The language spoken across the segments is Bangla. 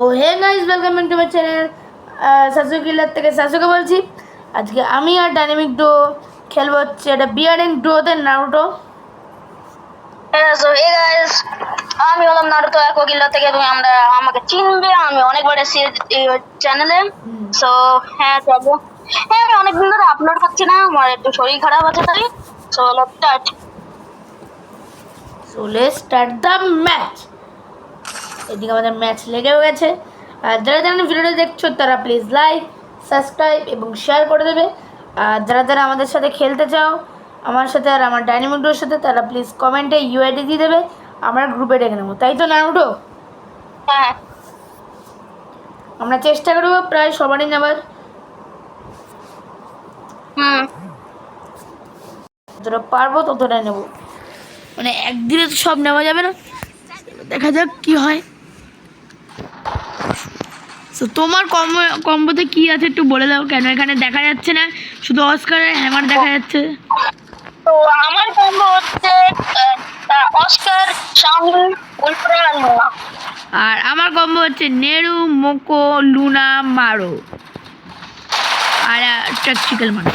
O hey guys, welcome back to my channel. Sasuke killer থেকে সাসুকে বলছি। আজকে আমি আর ডাইনামিক ডো খেলবো হচ্ছে এটা বিয়ার্ড ডোতে নারুটো। সো হে গাইস, আমি হলাম নারুতো একোগিল্লা থেকে। তুমি আমাকে চিনবে, আমি অনেকবার এসেছি এই চ্যানেলে। সো হ্যাঁ যাবো। হ্যাঁ, আমি অনেকদিন ধরে আপলোড করছি না, আমার একটু শরীর খারাপ আছে তাই। So let's start. So let's start the match. এদিকে আমাদের ম্যাচ লেগেও গেছে। আর যারা যারা ভিডিওটা দেখছো তারা প্লিজ লাইক, সাবস্ক্রাইব এবং শেয়ার করে দেবে। আর যারা যারা আমাদের সাথে খেলতে চাও, আমার সাথে আর আমার ডাইনামিক ডোর সাথে, তারা প্লিজ কমেন্টে ইউআইডি দিয়ে দেবে, আমরা গ্রুপে ডেকে নেবো। তাই তো নারুটো? হ্যাঁ, আমরা চেষ্টা করবো প্রায় সবারই নেবার। যতটা পারবো ততটাই নেবো, মানে একদিনে তো সব নেওয়া যাবে না। দেখা যাক কি হয়। তো তোমার কম্বোতে কি আছে একটু বলে দাও, কেন এখানে দেখা যাচ্ছে না, শুধু অস্কারের হ্যামার দেখা যাচ্ছে। তো আমার কম্বো হচ্ছে অস্কার, শাওমি, উলট্রা আর নোয়া। আর আমার কম্বো হচ্ছে নেরু, মোকো, লুনা, মারো আর ট্যাকটিক্যাল মারো।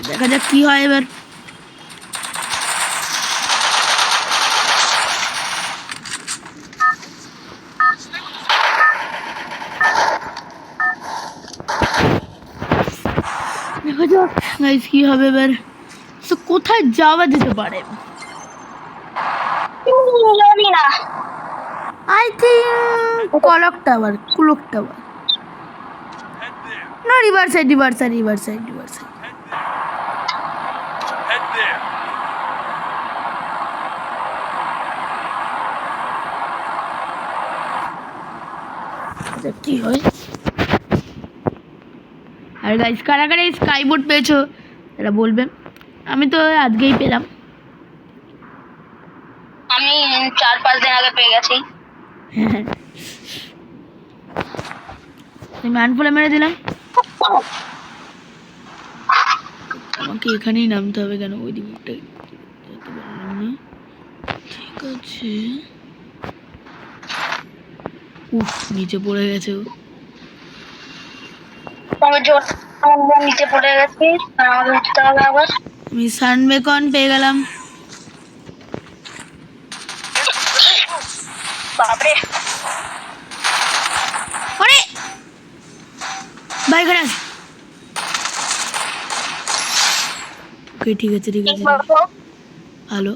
দেখা যাক কি হয় এবার। দেখা যাক গাইস কি হবে এবার। তো কোথায় যাওয়া যেতে পারে? জানি না। আই থিঙ্ক কুলক টাওয়ার। না, রিভার সাইড। Head there. কি হয়। আর গাইস, কারা কারা স্কাই বোর্ড পেয়েছো তারা বলবে। আমি তো আজকেই পেলাম। আমি 4-5 দিন আগে পেয়ে গেছি। আমি ম্যানফুলে মেরে দিলাম। আমাকে এখানেই নামতে হবে, কেন ওই দিকটা যেতে পারলাম না। ঠিক আছে। উফ, নিচে পড়ে গেছে ও। আমি জোর নিচে পড়ে গেছি, আমাকে উঠতে হবে আবার। আমি সানবেকন পেয়ে গেলাম। বাপরে, আরে ভাই এখানে আছে। ওকে, ঠিক আছে ভালো।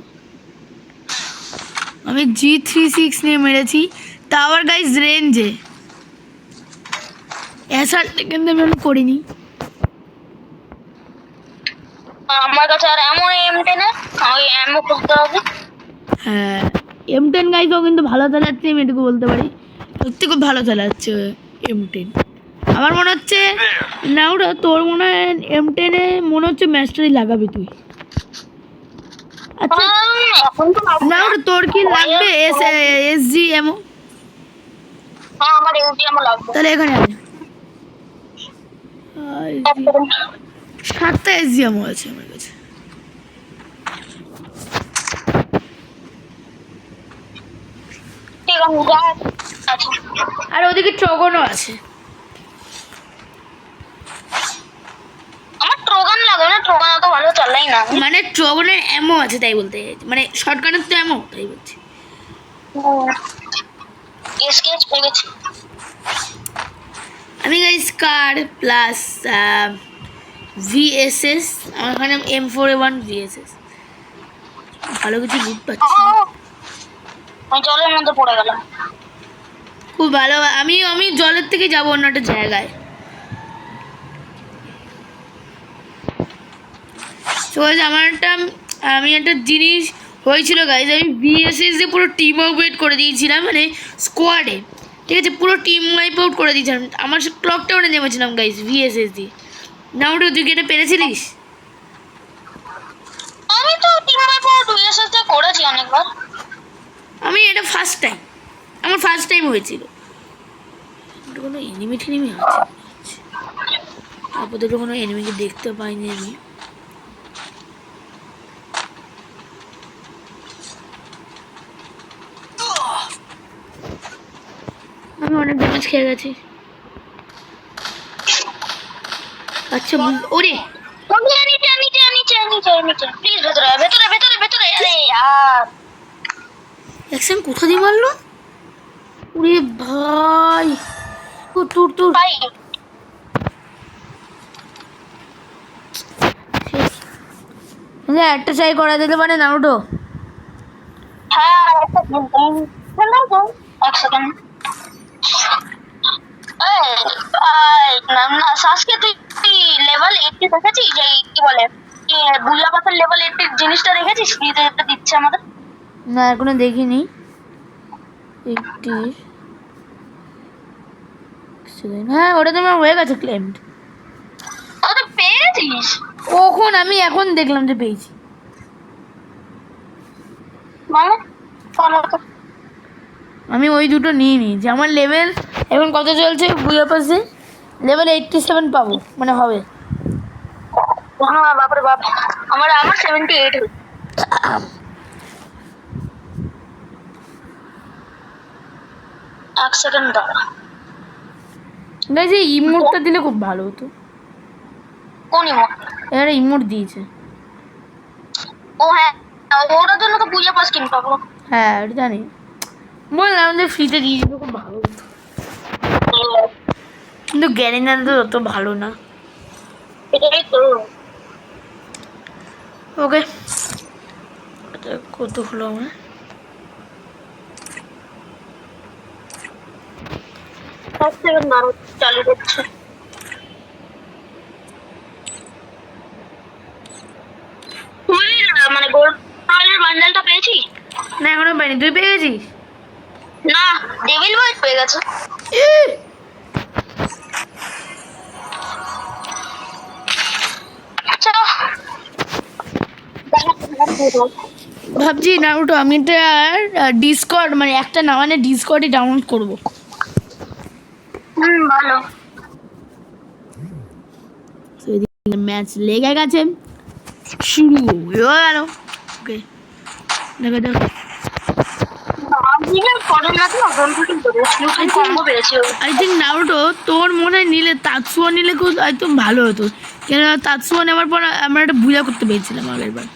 আমি G36 নিয়ে মেরেছি, তা আবার গাইস রেঞ্জে। অ্যাসাল্ট কিন্তু আমি করিনি। আমার কাছে আর এমন M10 ওই এমও খুঁজতে হবে। হ্যাঁ, M10 গাইস ও কিন্তু ভালো চালাচ্ছে, আমি এটুকু বলতে পারি। সত্যি খুব ভালো চালাচ্ছে M10। আমার মনে হচ্ছে না, ওটা তোর মনে হয় M10 এ মনে হচ্ছে ম্যাস্টারি লাগাবি তুই। আচ্ছা এখন তো না, ওটা তোর কি লাগবে? SG এমও? হ্যাঁ, আমার এমটি এমও লাগবে। তাহলে এখানে আয়। 7টা SG এমও আছে আমার কাছে। ঠিক আছে, যা আছে। আর ওদিকে ট্রগনও আছে। আমার ট্রোগান লাগবে না, ট্রোগান অত ভালো চালাই না। মানে ট্রগনের এমও আছে তাই বলতে চাইছি, মানে শর্টগানের তো এমও তাই বলছি। স্কেচ পেয়ে গেছি। আমি গাইস কার প্লাস VSS, আমার এখানে M4A1 VSS, ভালো কিছু লুট পাচ্ছি। আমি জলের মধ্যে পড়ে গেলাম। খুব ভালো। আমি জলের থেকে যাবো অন্য একটা জায়গায়। তো আমি একটা জিনিস হয়েছিল গাইজ, আমি VSS দিয়ে পুরো টিম আউট করে দিয়েছিলাম, মানে স্কোয়াডে। ঠিক আছে, পুরো টিম ওয়াইপ আউট করে দিয়েছিলাম। আমার ক্লক টাউনে নেমেছিলাম গাইজ VSS দিয়ে। না ওটা তুই কি এটা পেরেছিলিস? আমি তো টিম ওয়াইপ আউট VSS দিয়ে করেছি অনেকবার। আমি এটা ফার্স্ট টাইম, আমার ফার্স্ট টাইম হয়েছিল। কোনো এনিমি টেনিমি আছে? আপাতত কোনো এনিমিকে দেখতে পাইনি আমি। আমি অনেক ড্যামেজ খেয়ে গেছি। আচ্ছা ওরে নিচে প্লিজ ভেতরে আরে यार অ্যাকশন কোথা দিয়ে মারলো? ওরে ভাই তোর ভাই একটা ট্রাই করা যেতে পারে নারুটো। হ্যাঁ এক সেকেন্ড সাসকে তুই লেভেল 80 দেখেছিস? যে কি বলে বুয়া পাতার লেভেল 80 জিনিসটা দেখেছিস? ফ্রিতে একটা দিচ্ছে আমাদের। না এখনো দেখিনি। 80 হ্যাঁ ওটা তো আমার হয়ে গেছে ক্লেমড। ও তো পেয়েছিস? কখন? আমি এখন দেখলাম যে পেয়েছি। মানে আমি ওই দুটো নিয়ে নিয়েছি। আমার লেভেল এখন কত চলছে বুয়া পাশে? লেভেল 87 পাবো মানে হবে। হ্যাঁ বাপরে বাপ, আমার 78 এক সেকেন্ড দাঁড়া। গাইস এই ইমোটটা দিলে খুব ভালো হতো। কোন ইমোট? এরা ইমোট দিয়েছে। ও হ্যাঁ, ওটার জন্য তো বুয়া পাস কিনতে হবে। হ্যাঁ ওটা জানি, বললাম আমাদের ফ্রিতে দিয়ে দিলে খুব ভালো হতো, কিন্তু গ্যারেন্টার তো অত ভালো না। এটাই তো। ওকে কত হলো আমার? এক সেকেন্ড দাঁড়াও, চালু করছে। মানে গোল্ড রয়্যালের বান্ডেলটা পেয়েছি? না এখনো পাইনি। তুই পেয়ে গেছিস? না, ডেভিল হোয়াইট পেয়ে গেছে। চলো ভাবছি নারুটো আমি একটা ডিসকর্ড মানে একটা না মানে ডিসকর্ডে ডাউনলোড করবো। ভালো। ম্যাচ লেগে গেছে, শুরু হয়ে গেল। ওকে দেখো দেখো আই থিঙ্ক নারুটো তোর মনে হয় নিলে তাৎসুয়া নিলে খুব একদম ভালো হতো, কেন তাৎসুয়া নেওয়ার পর আমরা একটা বুঝা করতে পেরেছিলাম আগের বার।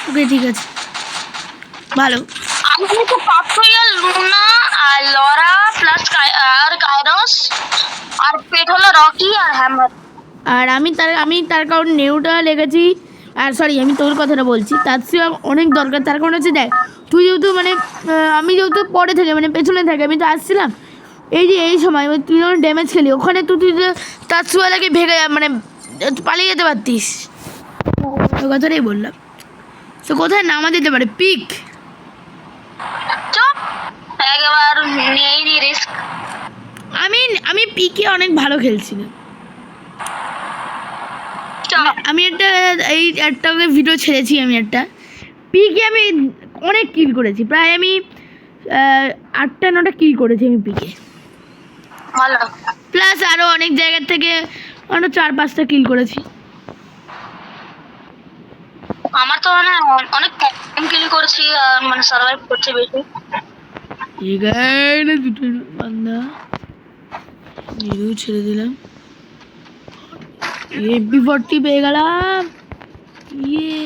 ওকে ঠিক আছে ভালো। আমি কিন্তু পাথরিয়াল লুনা আর লরা প্লাস আর কাইরস আর পেট হলো রকি আর হ্যামার। আর আমি তার কারণ নেউটা লেগেছি। আর সরি আমি তোর কথাটা বলছি, তাৎসুয়া অনেক দরকার। তার কারণ হচ্ছে দেখ তুই যেহেতু মানে আমি যেহেতু পরে থেকে মানে পেছনে থাকে, আমি তো আসছিলাম এই যে এই সময় তুই যখন ড্যামেজ খেলি ওখানে তুই তাৎসুয়ালাকে ভেঙে মানে পালিয়ে যেতে পারতিস। ওই কথাটাই বললাম। তো কোথায় নামা যেতে পারে? পিক। চুপ, একবার নিয়েই নি রিস্ক। আমি পিকে অনেক ভালো খেলছিলাম। আমি একটা ভিডিও ছেড়েছি, আমি একটা পিকে আমি অনেক কিল করেছি, প্রায় আমি 8-9টা কিল করেছি আমি পিকে। ভালো। প্লাস আরও অনেক জায়গার থেকে আরও 4-5টা কিল করেছি। আমার তো মানে অনেক কম কিল করেছি আর মানে সার্ভাইভ করছি বেশি। এখানে দুটো বান্দা নিরু ছেড়ে দিলাম। MP40 পেয়ে গেলাম। ইয়ে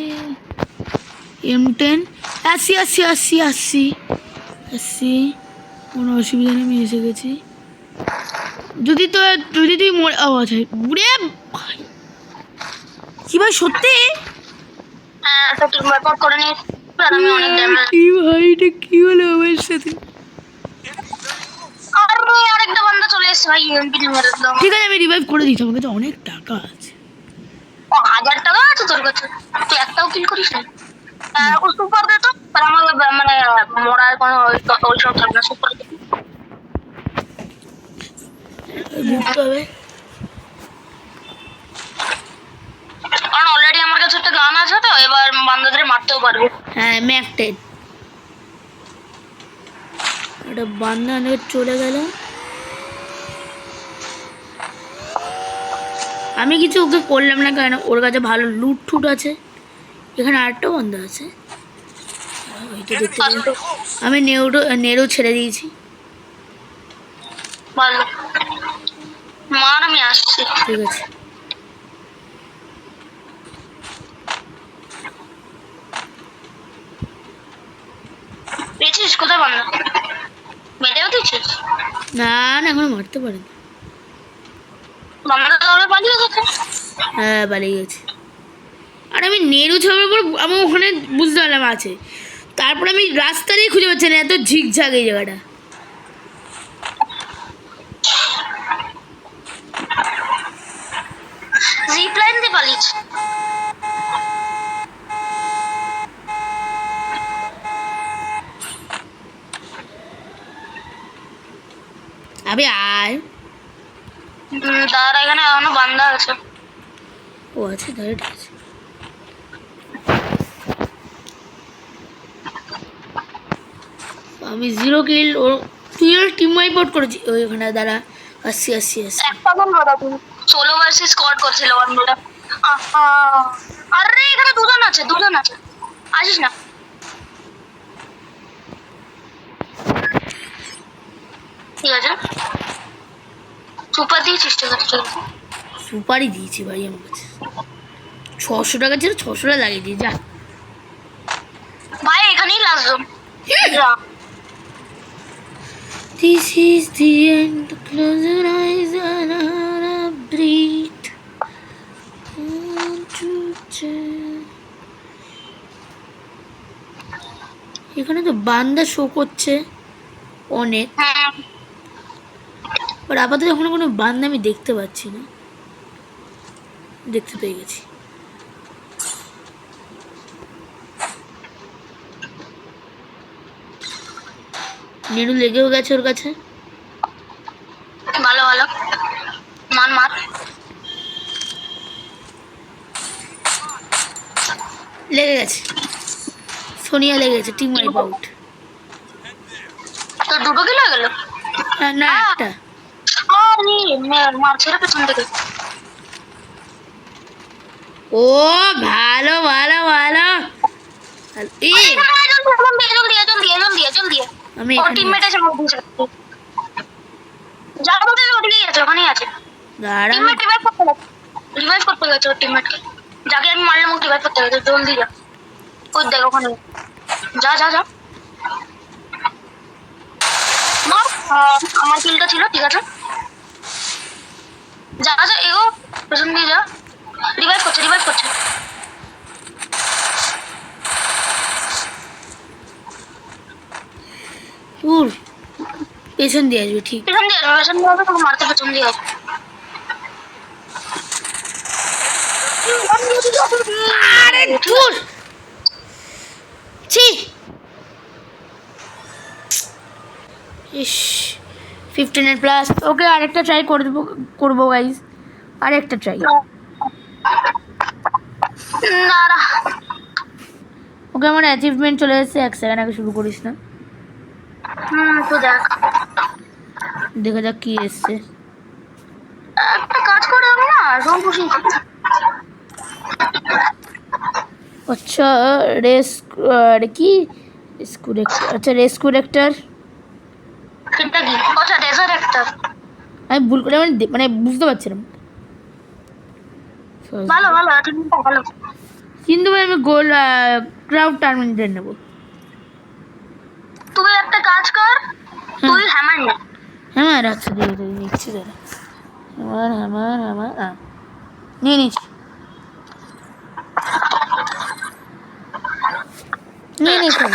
M10 80 কোনো অসুবিধা নেই, আমি এসে গেছি। যদি তুই মরে ও আচ্ছা উড়ে ভাই কি ভাই সত্যি? হ্যাঁ তো তুমি রেকর্ড করে নিয়ে আমি অনেক ড্যামেজ। কি ভাই এটা কি হলো আমার সাথে? আরে আরেকটা বান্দা চলে এসেছে ভাই, এমপি মেরে দিলাম। ঠিক আছে আমি রিভাইভ করে দিচ্ছি, আমার কাছে অনেক টাকা আছে। ও 1000 টাকা আছে তোর কাছে? তুই একটাও কিল করিস না? ও সুপার দে তো, আর আমার মানে মরার কোনো ওই সব থাকবে না। সুপার দে বুঝতে হবে। কারণ অলরেডি আমার কাছে একটা গান আছে তো, এবার বান্দাদের মারতেও পারবো। হ্যাঁ ম্যাকটেড একটা বান্দা অনেক চলে গেল। আমি কিছু ওকে করলাম না, কারণ ওর কাছে ভালো লুট ঠুট আছে। এখানে আরেকটা বান্দা আছে, ওই তো দেখতে পেলাম। আসবে আমি নেড়ু ছেড়ে দিয়েছি। ভালো মার, আমি আসছি। ঠিক আছে। পেয়েছিস কোথায় বান্ধা? মেটেও দিয়েছিস? না না, এখনো মারতে পারিনি। বান্ধা তাহলে পালিয়ে গেছে। হ্যাঁ, পালিয়ে গেছে। আর আমি নেড়ু ছাড়ার পর আমার ওখানে বুঝতে পারলাম আছে। তারপর আমি রাস্তাতেই খুঁজে পাচ্ছি না, এত ঝিকঝাক এই জায়গাটা। জিপ লাইন দিয়ে পালিয়েছে। আবে আয়। তার এখানে এখনো বান্ধা আছে। ও আছে, তাহলে ঠিক আছে। আমি 0 কিল। ও তুই ওর টিম ওয়াইপ আউট করেছিস ওইখানে। দাঁড়া, আসছি আসছি আসছি। একটা কোন কথা তুমি সোলো ভার্সেস স্কোয়াড করছিল বন্ধুরা। আরে এখানে দুজন আছে, দুজন আছে, আসিস না। ঠিক আছে, সুপার দিয়েছিস? ঠিক আছে ঠিক আছে। সুপারি দিয়েছি ভাই আমার কাছে। 600 টাকা ছিল, 600 টাকা লাগিয়ে দিই যা। ভাই এখানেই লাস্ট জোন। যা। This is the end. Close your eyes and breathe. এখানে তো বান্দা শো করছে অনেক, হ্যাঁ বাট আপাতত এখনো কোনো বান্দা আমি দেখতে পাচ্ছি না। দেখতে পেয়ে গেছি। নেড়ু লেগেও গেছে ওর কাছে। ভালো ভালো, মার মার। লেগে গেছে, সোনিয়া লেগে গেছে। Team wipe out. তো দুটো কিলো হয়ে গেল। না, একটা। আরে মারছে রে পেছন থেকে। ও ভালো ভালো ভালো। এই আমি ওর এখানে টিমমেট এসে মার দিয়েছে। যা বলতে ওদিকেই আছে, ওখানেই আছে। দাঁড়া। টিমমেট রিভাইভ করতে গেছে ওর টিমমেটকে। যাকে আমি মারলাম ও রিভাইভ করতে গেছে। জলদি যা, ওই দেখ ওখানে। যা যা যা মার। আমার কিলটা ছিল, ঠিক আছে। যা যা এগো, পেছন দিয়ে যা। রিভাইভ করছে, রিভাইভ করছে। উর পেছন দিয়ে আসবে ঠিক। পেছন দিয়ে আসবে, পেছন দিয়ে আসবে, তোকে মারতে পেছন দিয়ে আসবে। আরে ধুর, ছি। ইস 15 প্লাস। ওকে আরেকটা ট্রাই করবো গাইজ, আরেকটা ট্রাই। না না, ওকে আমার অ্যাচিভমেন্ট চলে এসেছে। 1 সেকেন্ড আগে শুরু করিস না, তো দেখ। দেখা যাক কি এসছে। একটা কাজ করে হবে না, জোন পুশিং করতে। আচ্ছা কি আচ্ছা রেস্কিউ রেক্টর। এটা কি? আচ্ছা ডেজার্ট একটা। আমি ভুল করে মানে বুঝতে পারছিলাম। ভালো ভালো, টিমটা ভালো। কিন্তু ভাই আমি গোল ক্রাউড টার্মিনেটর নেবো। তুই একটা কাজ কর, তুই হ্যামার নে। হ্যাঁ আচ্ছা দিয়ে নিচ্ছি। দাঁড়া, হ্যামার নিয়ে নিচ্ছি, নিয়ে নিচ্ছি।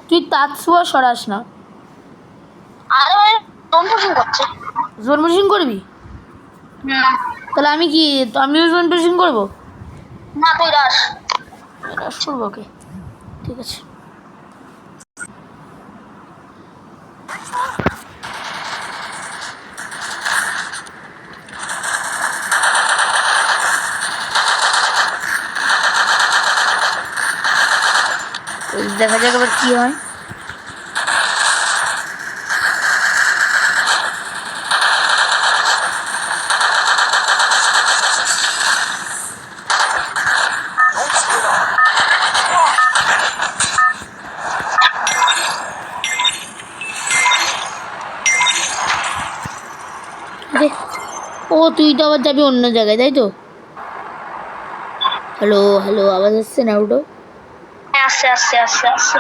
তুই তাৎসুয়া সরাস না। আরে ভাই জোন পুশিং করছে। জোন পুশিং করবি? তাহলে আমি কি, তো আমিও জোন পুশিং করবো? না তুই রাস। রাশ করবো, ওকে ঠিক আছে। দেখা যাক এবার কি হয়। ও তুই তো আবার যাবি অন্য জায়গায়, তাই তো? হ্যালো হ্যালো, আওয়াজ আসছে নারুটো? হ্যাঁ আসছে আসছে আসছে আসছে।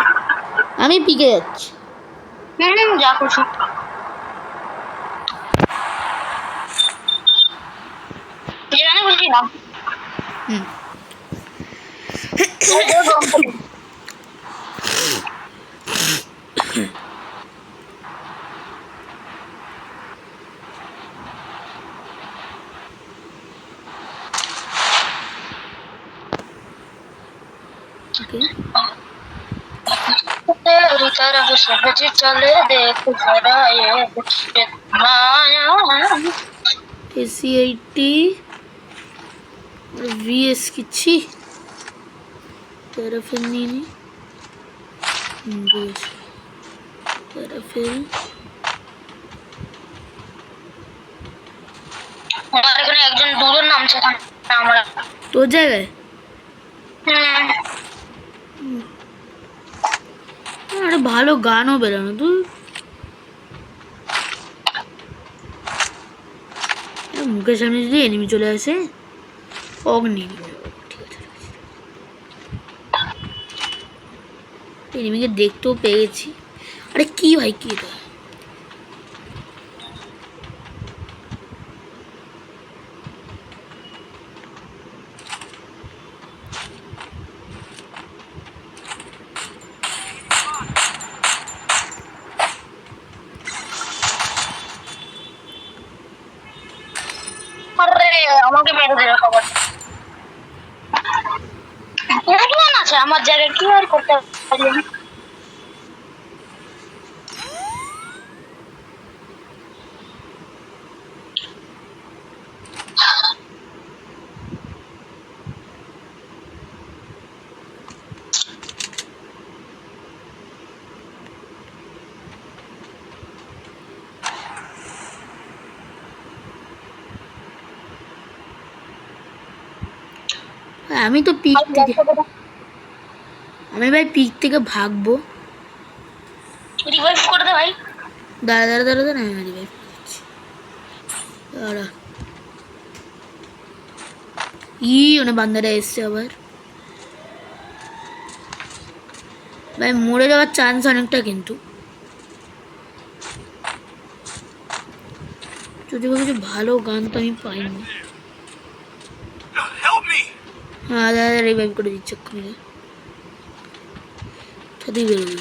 আমি পিকে যাচ্ছি। যা খুশি। যেখানে বলছিলাম হুম। ওকে, तेरी तरफ सहज चले देख जरा ये माया। एसी80 और VS किच्छी तरफ नहीं तरफ আমার এখানে একজন দুজন নামছে এখানে আমরা। তো জায়গায় আরে ভালো গানও বেরোনো তুই। মুখের সামনে যদি এনিমি চলে আসে অগ্নি, ঠিক আছে এনিমিকে দেখতেও পেয়েছি। আরে কি ভাই কি এটা? আরে আমাকে মেরে দিল খবর। কেমন আছে আমার জায়গায় কি আর করতে পারি আমি? আমি তো পিক থেকে আমি ভাই পিক থেকে ভাগবো। রিভাইভ করে দে ভাই। দাঁড়া দাঁড়া দাঁড়া দাঁড়া, আমি রিভাইভ করছি। দাঁড়া, ওনে বান্দারা এসছে আবার। ভাই মরে যাওয়ার চান্স অনেকটা, কিন্তু যদি কিছু ভালো গান তো আমি পাইনি। Help me! হ্যাঁ দাদা রিভাইভ করে দিচ্ছে এক্ষুনি, সাথেই বেরোবে।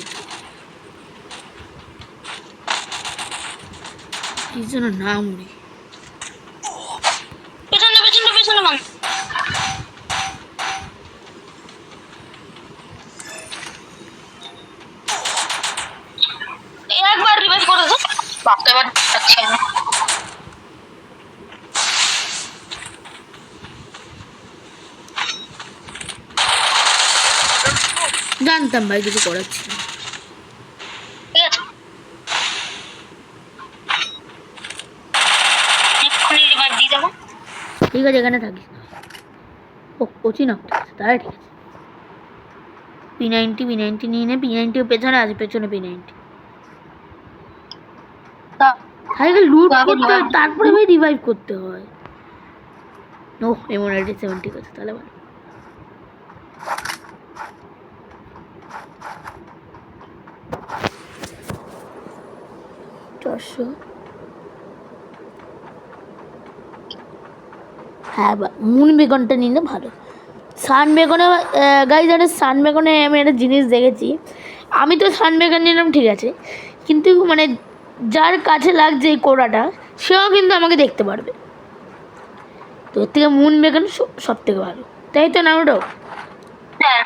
এই জন্য না মরি। পেছনে পেছনে পেছনে মান। একবার রিভাইভ করে দে। বাপকে এবার যাচ্ছি আমি। জানতাম ভাই কিছু করার ছিল না। ঠিক আছে এক্ষুনি রিভাইভ দিয়ে দেবো। ঠিক আছে এখানে থাকিস না। ও কোচিং না, তাহলে ঠিক আছে। P90 নিয়ে নে। P90 পেছনে আছে, পেছনে P90। আগে লুট করতে হয়, তারপরে ভাই রিভাইভ করতে হয়। ও M187 ঠিক আছে, তাহলে ভালো। হ্যাঁ মুন বেকনটা নিলে ভালো। সান বেকনে গাইজ, আরে সান বেকনে আমি একটা জিনিস দেখেছি। আমি তো সান বেকন নিলাম ঠিক আছে, কিন্তু মানে যার কাছে লাগছে এই কোড়াটা সেও কিন্তু আমাকে দেখতে পারবে। তো এর থেকে মুন বেকন সব থেকে ভালো, তাই তো না ওটাও? হ্যাঁ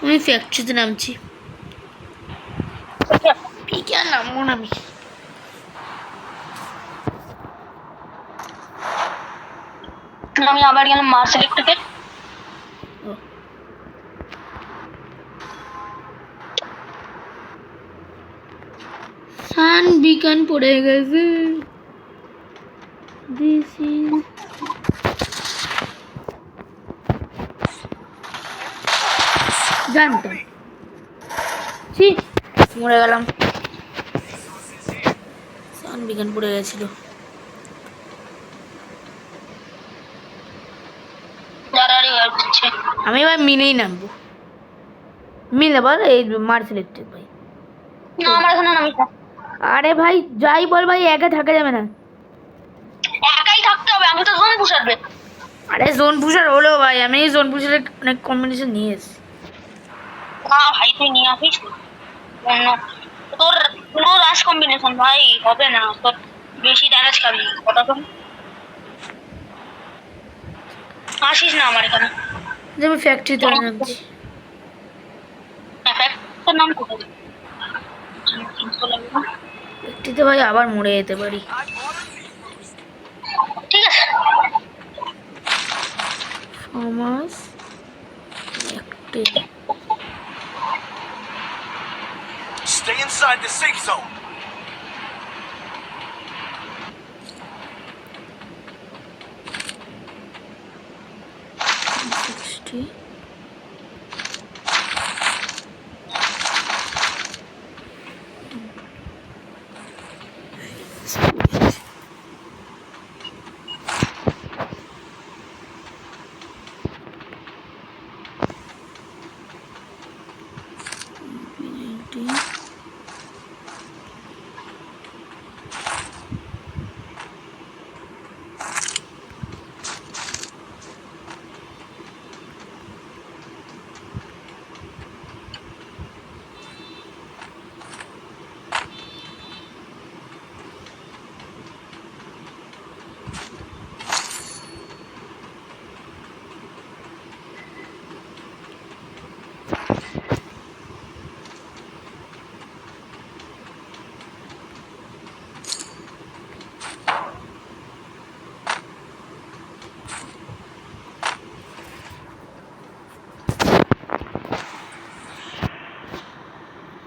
আমি ফ্যাক্টরিতে নামছি। পিকে আর নামবো না আমি। আমি আবার গেলাম মার্স ইলেকট্রিকে। সান বিকন পড়ে গেছে। জানতাম, মরে গেলাম। বিজ্ঞান পড়ে গেছিল। দাঁড়াড়ি হচ্ছে। আমি এবার মিনেই নামবো। মিলে বল এই মার্চ ইলেকট্রিক ভাই। না আমার এখানে নামিস না। আরে ভাই যাই বল ভাই, একা থাকা যাবে না। একাই থাকতে হবে, আমি তো জোন পুষাবে। আরে জোন পুষার হলো ভাই, আমি এই জোন পুষারের অনেক কম্বিনেশন নিয়ে এসেছি। না ভাই তুই নিয়ে আসিস অন্য তোর পুরো রাশ কম্বিনেশন ভাই হবে না, তোর বেশি ড্যামেজ খাবি কথা শোন। আসিস না আমার এখানে। যে আমি ফ্যাক্টরিতে নামছি। তোর নাম কোথায়? ফ্যাক্টরিতে ভাই আবার মরে যেতে পারি। ঠিক আছে। সমাজ factory. Stay inside the safe zone.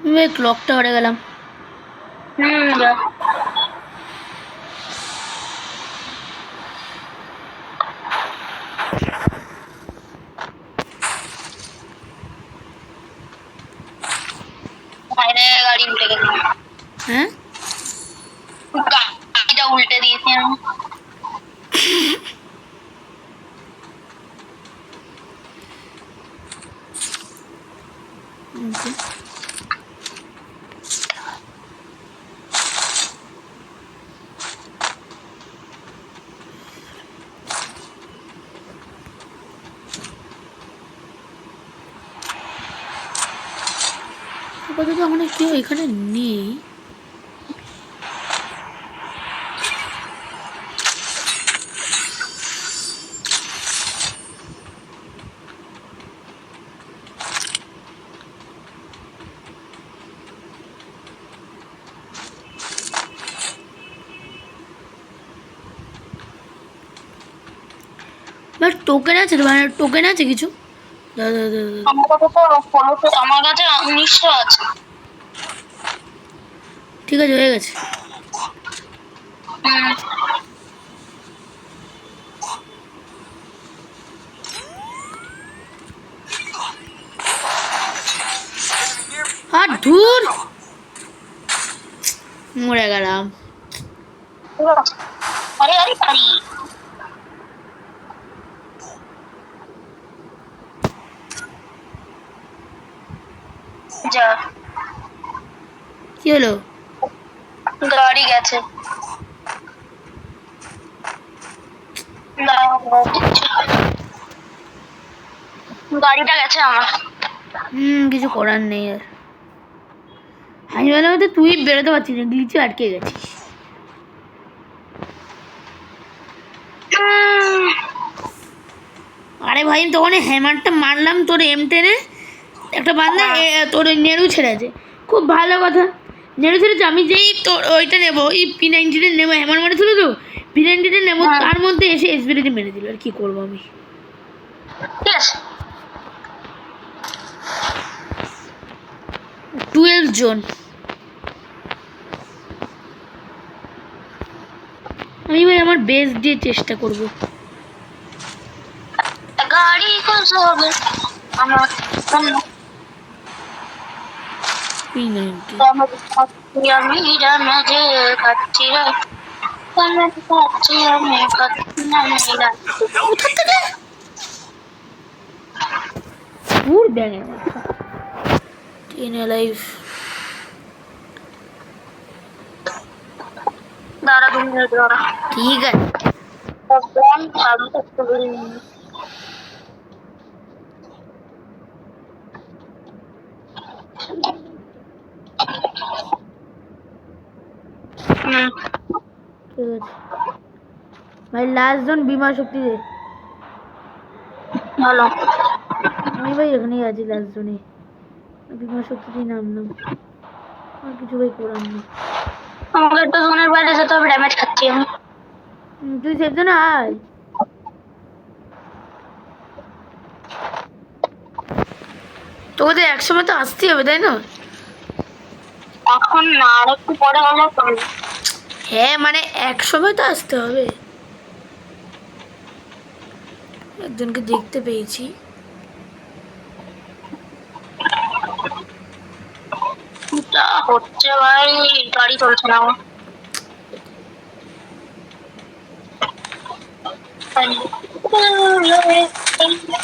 আমি ক্লক টাওয়ারে গেলাম। যা। বাইরে গাড়ি উল্টে গেছে। হ্যাঁ গাড়িটা উল্টে দিয়েছি আমি। আপাতত আমার কেউ এখানে নেই। বাট টোকেন আছে, মানে টোকেন আছে কিছু? দাদা দাদা আমার কাছে তো আমার কাছে 1900 আছে। ঠিক আছে, হয়ে গেছে। আর ধুর মরে গেলাম। আরে আরে পারি যা। কি হলো? গাড়ি গেছে। গাড়িটা গেছে আমার। কিছু করার নেই আর। আমি বললাম তো তুই বেরোতে পারছিস না, গ্লিচে আটকে গেছিস। আরে ভাই তখন হ্যামারটা মারলাম তোর M10-এ, একটা বান্দা তোর ওই নেড়ু ছেড়েছে। খুব ভালো কথা, নেড়ু ছেড়েছে। আমি যেই তোর ওইটা নেবো, এই P90 নেবো, হ্যামার মারেছিল তো, P90 নেবো, তার মধ্যে এসে এসবিডিটি মেরে দিল। আর কি করবো আমি? ঠিক আছে 12 জন। আমি ভাই আমার বেস্ট দিয়ে চেষ্টা করবো। গাড়ি খুলতে হবে আমার। P90 আমি জানা যে কাচ্ছি রে আমি কাচ্ছি আমি কাচ্ছি না মেরা কোথা থেকে দূর ব্যাঙের মাথা টিনে লাইফ দাঁড়া 2 মিনিট দাঁড়া ঠিক আছে ভগবান ভালো থাকতে পারি ঠিক আছে ভাই লাস্ট জন বিমা শক্তি দে ভালো আমি ভাই এখানেই আছি লাস্ট জনে বিমা শক্তিতেই নামলাম আর কিছু ভাই করার নেই আমাকে একটা জোনের বাইরে যেতে হবে ড্যামেজ খাচ্ছি আমি তুই সেফ জোনে আয় তোকে তো একসময় তো আসতেই হবে তাই না এখন না আর একটু পরে হলে করবো হ্যাঁ মানে একসময় তো আসতে হবে একজনকে দেখতে পেয়েছি যা হচ্ছে ভাই গাড়ি চলছে না আমার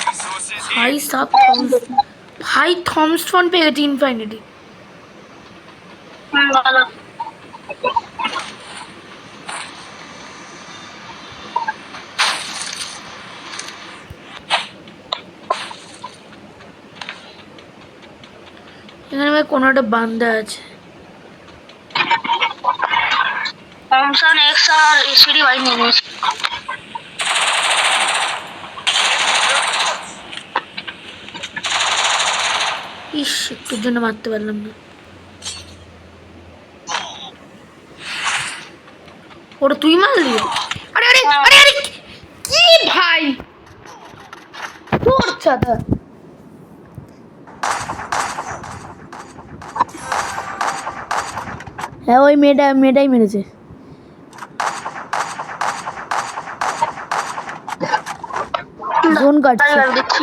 Resources ভাই here. সাব ভাই থমস্টন পেয়ে গেছি ইনফাইনিটি ভালো এখানে ভাই কোনো একটা বান্দা আছে থমসন এক্স আর সিডি ভাই নিয়ে নিয়েছি ইস একটুর জন্য মারতে পারলাম না ওটা তুই মারলি আরে আরে আরে আরে কি ভাই তোর ছাতা হ্যাঁ ওই মেয়েটাই মেরেছে জোন কাটছে দিচ্ছি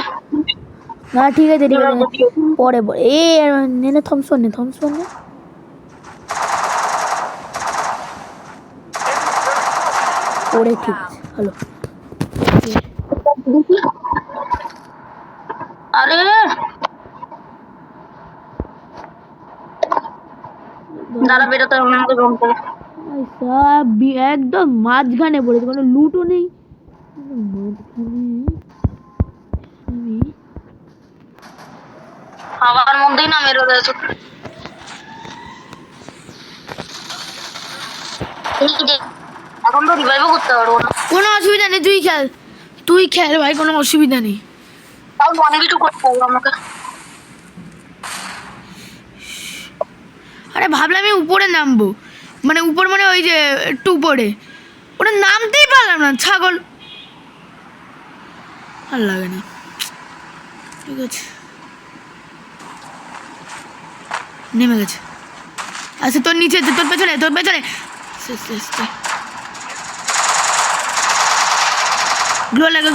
না ঠিক আছে পরে পরে এ নে থমসন নে পরে ঠিক আছে হ্যালো আরে দাঁড়া বেরোতে হবে আমাকে জোন করে সব একদম মাঝখানে পড়েছে কোনো লুটও নেই মাঝখানে আমি খাবার মধ্যেই না মেরে দিয়েছে এখন তো রিভাইভও করতে পারবো না কোনো অসুবিধা নেই তুই খেল ভাই কোনো অসুবিধা নেই তাও 1v2 করতে হবে আমাকে আরে ভাবলাম আমি উপরে নামবো মানে উপর মানে ওই যে একটু উপরে ওটা নামতেই পারলাম না ছাগল আর লাগে না ঠিক আছে নেমে গেছে আচ্ছা তোর নিচে তোর পেছনে গ্লো লাগা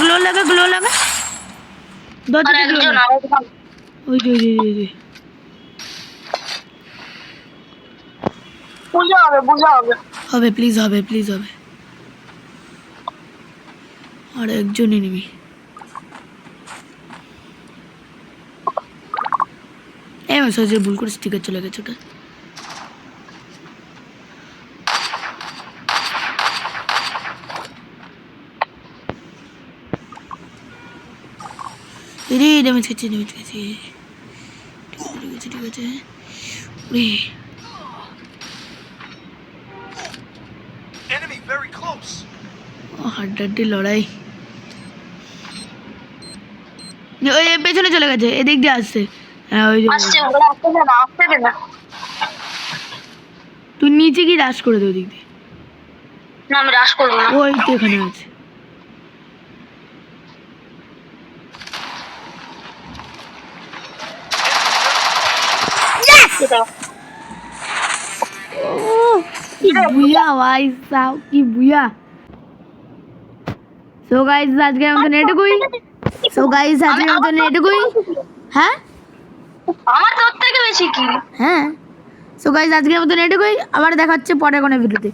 আর একজন আরেকজন ওই বুঝা হবে হবে প্লিজ হবে আর একজনই নিবি সহজে ভুল করে স্টিকার চলে গেছে ওটা ড্যামেজ খেয়েছে ঠিক আছে Enemy very close. হাড্ডাড্ডি লড়াই ওই পেছনে চলে গেছে এদিক দিয়ে আসছে হ্যাঁ ওই আসছে ওগুলো আসতে দে না তুই নিচে কি রাশ করে দে ওদিক দিয়ে না আমি রাশ করবো না ওই তো এখানে আছে কি বুয়া ভাই সাও কি বুয়া সো গাইস আজকের মতন এটুকুই হ্যাঁ আমার তোর থেকে বেশি কি হ্যাঁ সো গাইজ আজকের মতন এটুকুই, আবার দেখা হচ্ছে পরের কোনো ভিডিওতে।